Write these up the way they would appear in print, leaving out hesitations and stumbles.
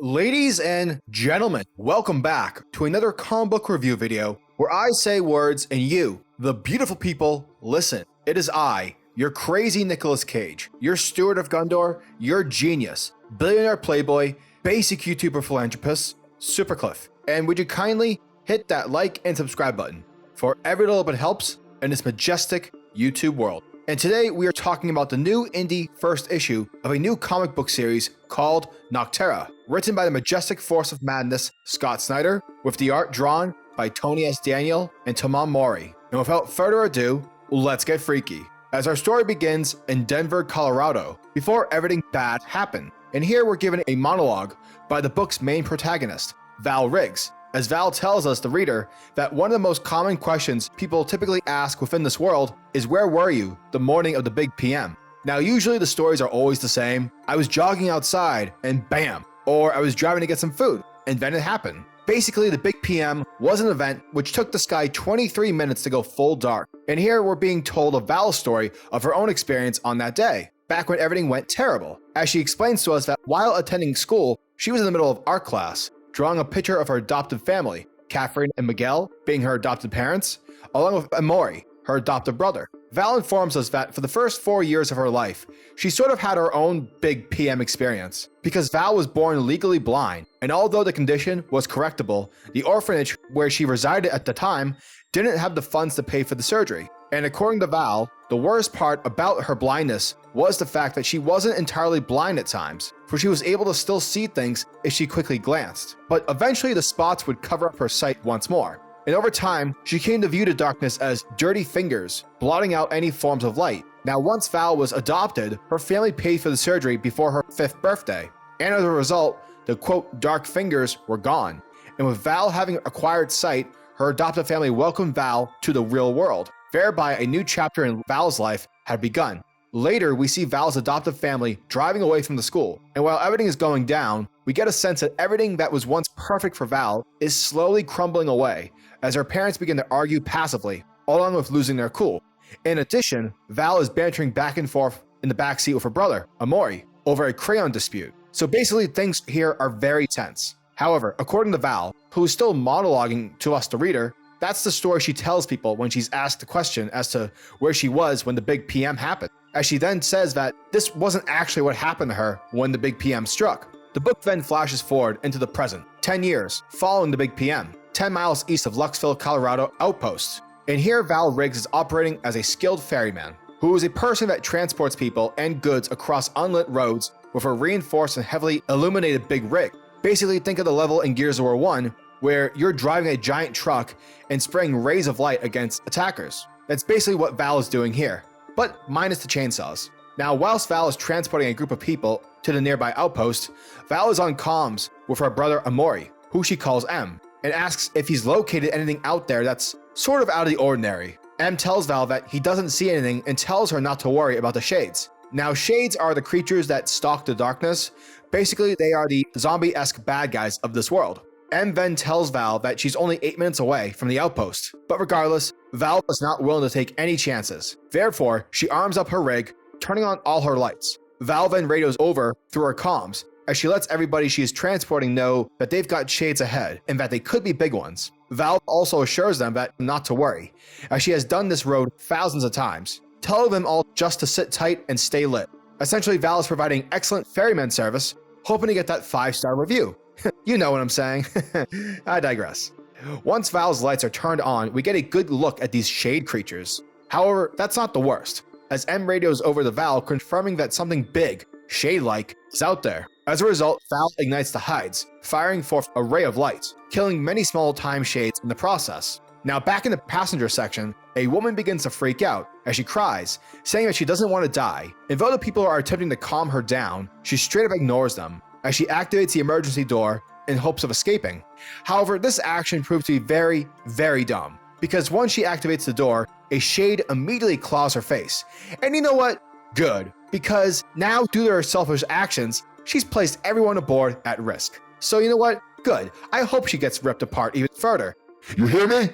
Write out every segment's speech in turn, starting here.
Ladies and gentlemen, welcome back to another comic book review video where I say words and you, the beautiful people, listen. It is I, your crazy Nicolas Cage, your steward of Gondor, your genius, billionaire playboy, basic YouTuber philanthropist, Supercliff. And would you kindly hit that like and subscribe button, for every little bit helps in this majestic YouTube world. And today we are talking about the new indie first issue of a new comic book series called Nocterra, written by the majestic force of madness Scott Snyder, with the art drawn by TonySDaniel and Tamam Mori. And without further ado, let's get freaky. As our story begins in Denver, Colorado, before everything bad happened. And here we're given a monologue by the book's main protagonist, Val Riggs, as Val tells us, the reader, that one of the most common questions people typically ask within this world is, where were you the morning of the big PM? Now, usually the stories are always the same. I was jogging outside and bam, or I was driving to get some food and then it happened. Basically, the big PM was an event which took the sky 23 minutes to go full dark. And here we're being told a Val's story of her own experience on that day, back when everything went terrible. As she explains to us that while attending school, she was in the middle of art class, drawing a picture of her adopted family, Catherine and Miguel being her adopted parents, along with Amori, her adopted brother. Val informs us that for the first 4 years of her life, she sort of had her own big PM experience, because Val was born legally blind, and although the condition was correctable, the orphanage where she resided at the time didn't have the funds to pay for the surgery. And according to Val, the worst part about her blindness was the fact that she wasn't entirely blind at times, for she was able to still see things if she quickly glanced. But eventually the spots would cover up her sight once more. And over time, she came to view the darkness as dirty fingers, blotting out any forms of light. Now, once Val was adopted, her family paid for the surgery before her 5th birthday. And as a result, the quote, dark fingers were gone. And with Val having acquired sight, her adopted family welcomed Val to the real world. Thereby, a new chapter in Val's life had begun. Later, we see Val's adoptive family driving away from the school, and while everything is going down, we get a sense that everything that was once perfect for Val is slowly crumbling away as her parents begin to argue passively, along with losing their cool. In addition, Val is bantering back and forth in the backseat with her brother, Amori, over a crayon dispute. So basically, things here are very tense. However, according to Val, who is still monologuing to us, the reader, that's the story she tells people when she's asked the question as to where she was when the big PM happened, as she then says that this wasn't actually what happened to her when the big PM struck. The book then flashes forward into the present, 10 years following the big PM, 10 miles east of Luxville, Colorado outpost. And here Val Riggs is operating as a skilled ferryman, who is a person that transports people and goods across unlit roads with a reinforced and heavily illuminated big rig. Basically, think of the level in Gears of War 1 where you're driving a giant truck and spraying rays of light against attackers. That's basically what Val is doing here, but minus the chainsaws. Now, whilst Val is transporting a group of people to the nearby outpost, Val is on comms with her brother Amori, who she calls M, and asks if he's located anything out there that's sort of out of the ordinary. M tells Val that he doesn't see anything and tells her not to worry about the shades. Now, shades are the creatures that stalk the darkness. Basically, they are the zombie-esque bad guys of this world. M then tells Val that she's only 8 minutes away from the outpost. But regardless, Val is not willing to take any chances. Therefore, she arms up her rig, turning on all her lights. Val then radios over through her comms, as she lets everybody she is transporting know that they've got shades ahead, and that they could be big ones. Val also assures them that not to worry, as she has done this road thousands of times, telling them all just to sit tight and stay lit. Essentially, Val is providing excellent ferryman service, hoping to get that 5-star review. You know what I'm saying. I digress. Once Val's lights are turned on, we get a good look at these shade creatures. However, that's not the worst, as M radios over to Val confirming that something big, shade-like, is out there. As a result, Val ignites the hides, firing forth a ray of light, killing many small time shades in the process. Now, back in the passenger section, a woman begins to freak out as she cries, saying that she doesn't want to die. And though the people are attempting to calm her down, she straight up ignores them as she activates the emergency door in hopes of escaping. However, this action proves to be very, very dumb, because once she activates the door, a shade immediately claws her face. And you know what? Good, because now due to her selfish actions, she's placed everyone aboard at risk. So you know what? Good. I hope she gets ripped apart even further. You hear me?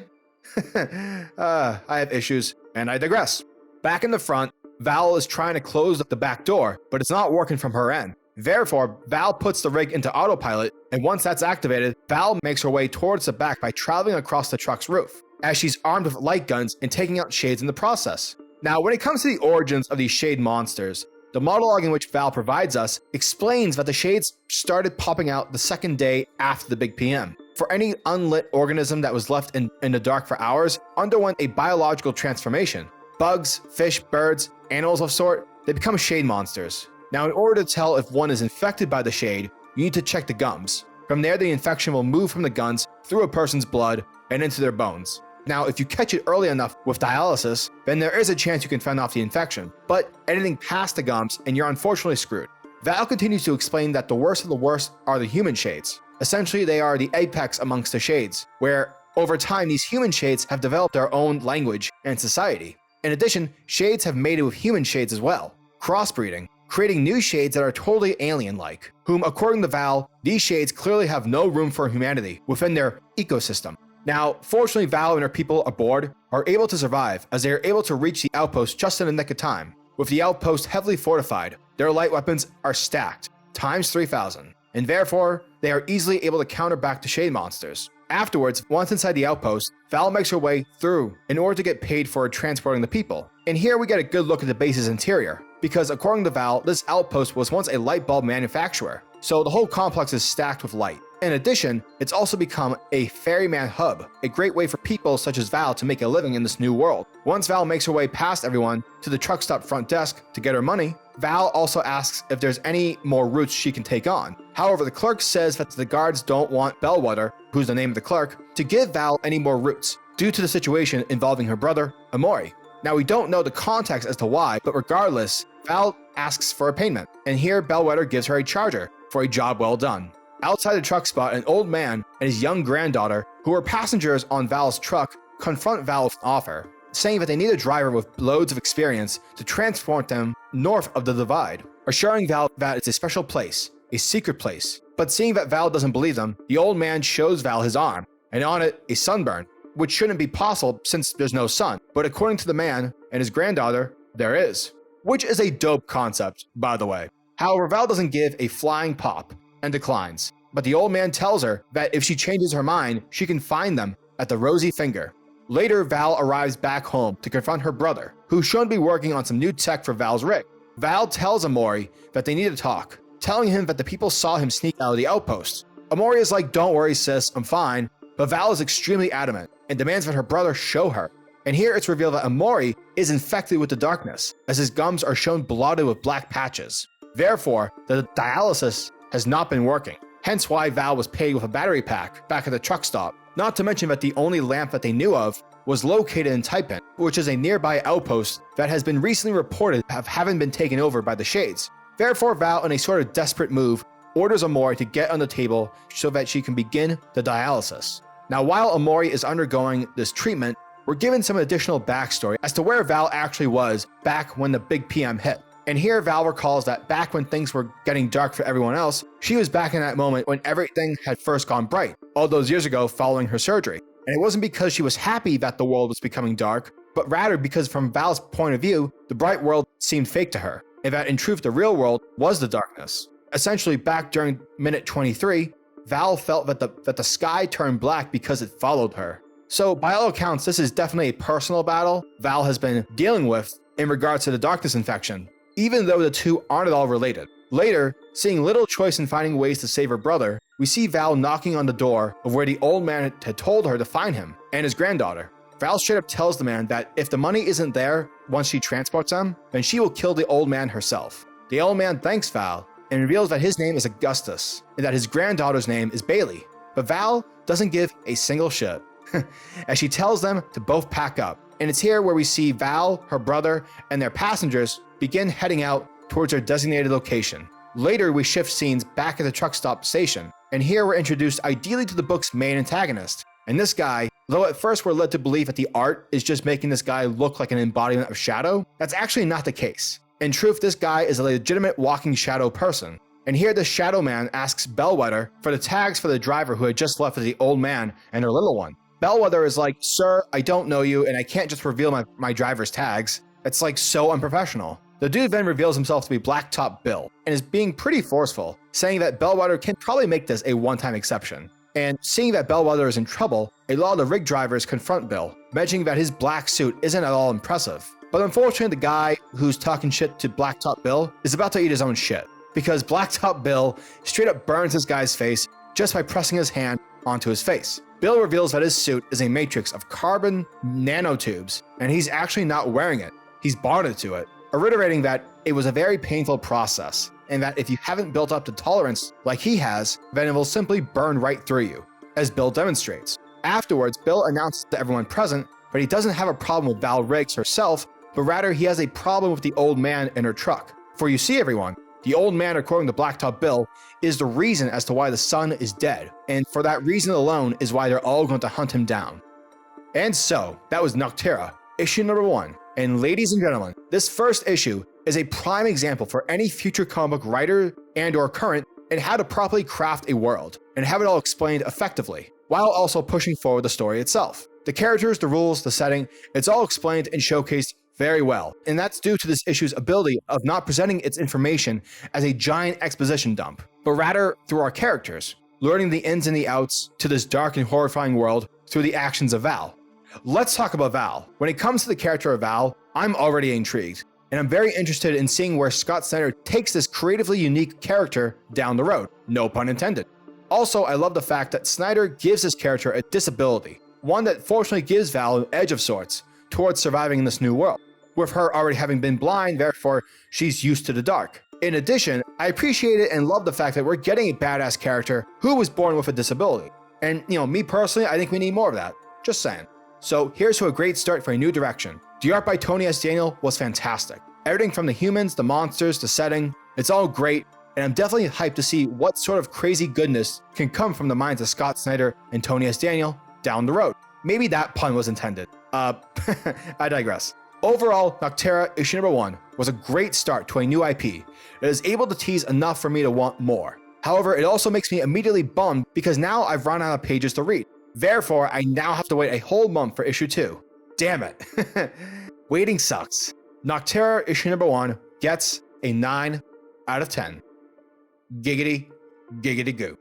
I have issues, and I digress. Back in the front, Val is trying to close the back door, but it's not working from her end. Therefore, Val puts the rig into autopilot, and once that's activated, Val makes her way towards the back by traveling across the truck's roof, as she's armed with light guns and taking out shades in the process. Now, when it comes to the origins of these shade monsters, the monologue in which Val provides us explains that the shades started popping out the second day after the big PM. For any unlit organism that was left in the dark for hours underwent a biological transformation. Bugs, fish, birds, animals of sort, they become shade monsters. Now, in order to tell if one is infected by the shade, you need to check the gums. From there, the infection will move from the gums through a person's blood and into their bones. Now, if you catch it early enough with dialysis, then there is a chance you can fend off the infection, but anything past the gums and you're unfortunately screwed. Val continues to explain that the worst of the worst are the human shades. Essentially, they are the apex amongst the shades, where over time these human shades have developed their own language and society. In addition, shades have mated with human shades as well, crossbreeding, creating new shades that are totally alien-like, whom according to Val, these shades clearly have no room for humanity within their ecosystem. Now, fortunately, Val and her people aboard are able to survive as they are able to reach the outpost just in the nick of time. With the outpost heavily fortified, their light weapons are stacked, times 3,000, and therefore, they are easily able to counter back the shade monsters. Afterwards, once inside the outpost, Val makes her way through in order to get paid for transporting the people. And here we get a good look at the base's interior, because according to Val, this outpost was once a light bulb manufacturer, so the whole complex is stacked with light. In addition, it's also become a ferryman hub, a great way for people such as Val to make a living in this new world. Once Val makes her way past everyone to the truck stop front desk to get her money, Val also asks if there's any more routes she can take on. However, the clerk says that the guards don't want Bellwether, who's the name of the clerk, to give Val any more routes, due to the situation involving her brother, Amori. Now, we don't know the context as to why, but regardless, Val asks for a payment, and here Bellwether gives her a charger for a job well done. Outside the truck spot, an old man and his young granddaughter, who are passengers on Val's truck, confront Val with an offer, saying that they need a driver with loads of experience to transport them north of the divide, assuring Val that it's a special place, a secret place. But seeing that Val doesn't believe them, the old man shows Val his arm, and on it, a sunburn, which shouldn't be possible since there's no sun, but according to the man and his granddaughter, there is. Which is a dope concept, by the way. However, Val doesn't give a flying pop and declines, but the old man tells her that if she changes her mind, she can find them at the Rosy Finger. Later, Val arrives back home to confront her brother, who's shown to be working on some new tech for Val's rig. Val tells Amori that they need to talk, telling him that the people saw him sneak out of the outpost. Amori is like, "Don't worry, sis, I'm fine," but Val is extremely adamant and demands that her brother show her. And here it's revealed that Amori is infected with the darkness, as his gums are shown blotted with black patches. Therefore, the dialysis has not been working, hence why Val was paid with a battery pack back at the truck stop. Not to mention that the only lamp that they knew of was located in Taipan, which is a nearby outpost that has been recently reported having been taken over by the Shades. Therefore, Val, in a sort of desperate move, orders Amori to get on the table so that she can begin the dialysis. Now, while Amori is undergoing this treatment, we're given some additional backstory as to where Val actually was back when the big PM hit. And here Val recalls that back when things were getting dark for everyone else, she was back in that moment when everything had first gone bright, all those years ago following her surgery. And it wasn't because she was happy that the world was becoming dark, but rather because from Val's point of view, the bright world seemed fake to her, and that in truth the real world was the darkness. Essentially, back during minute 23, Val felt that the sky turned black because it followed her. So by all accounts, this is definitely a personal battle Val has been dealing with in regards to the darkness infection, even though the two aren't at all related. Later, seeing little choice in finding ways to save her brother, we see Val knocking on the door of where the old man had told her to find him and his granddaughter. Val straight up tells the man that if the money isn't there once she transports them, then she will kill the old man herself. The old man thanks Val and reveals that his name is Augustus and that his granddaughter's name is Bailey. But Val doesn't give a single shit as she tells them to both pack up. And it's here where we see Val, her brother, and their passengers begin heading out towards their designated location. Later, we shift scenes back at the truck stop station, and here we're introduced ideally to the book's main antagonist. And this guy, though at first we're led to believe that the art is just making this guy look like an embodiment of Shadow, that's actually not the case. In truth, this guy is a legitimate walking Shadow person. And here the Shadow Man asks Bellwether for the tags for the driver who had just left with the old man and her little one. Bellwether is like, "Sir, I don't know you and I can't just reveal my driver's tags. It's like so unprofessional." The dude then reveals himself to be Blacktop Bill and is being pretty forceful, saying that Bellwether can probably make this a one-time exception. And seeing that Bellwether is in trouble, a lot of the rig drivers confront Bill, mentioning that his black suit isn't at all impressive. But unfortunately, the guy who's talking shit to Blacktop Bill is about to eat his own shit, because Blacktop Bill straight up burns this guy's face just by pressing his hand onto his face. Bill reveals that his suit is a matrix of carbon nanotubes, and he's actually not wearing it. He's bonded to it, reiterating that it was a very painful process, and that if you haven't built up the tolerance like he has, then it will simply burn right through you, as Bill demonstrates. Afterwards, Bill announces to everyone present that he doesn't have a problem with Val Riggs herself, but rather he has a problem with the old man in her truck. For you see everyone, the old man, according to Blacktop Bill, is the reason as to why the son is dead, and for that reason alone is why they're all going to hunt him down. And so, that was Nocterra, issue number 1. And ladies and gentlemen, this first issue is a prime example for any future comic book writer and or current in how to properly craft a world and have it all explained effectively, while also pushing forward the story itself. The characters, the rules, the setting, it's all explained and showcased very well, and that's due to this issue's ability of not presenting its information as a giant exposition dump, but rather through our characters, learning the ins and the outs to this dark and horrifying world through the actions of Val. Let's talk about Val. When it comes to the character of Val, I'm already intrigued, and I'm very interested in seeing where Scott Snyder takes this creatively unique character down the road, no pun intended. Also, I love the fact that Snyder gives this character a disability, one that fortunately gives Val an edge of sorts towards surviving in this new world, with her already having been blind, therefore she's used to the dark. In addition, I appreciate it and love the fact that we're getting a badass character who was born with a disability. And me personally, I think we need more of that, just saying. So here's to a great start for a new direction. The art by TonySDaniel was fantastic. Everything from the humans, the monsters, the setting, it's all great, and I'm definitely hyped to see what sort of crazy goodness can come from the minds of Scott Snyder and TonySDaniel down the road. Maybe that pun was intended. I digress. Overall, Nocterra issue number 1 was a great start to a new IP. It is able to tease enough for me to want more. However, it also makes me immediately bummed because now I've run out of pages to read. Therefore, I now have to wait a whole month for issue 2. Damn it. Waiting sucks. Nocterra issue number 1 gets a 9 out of 10. Giggity, giggity goo.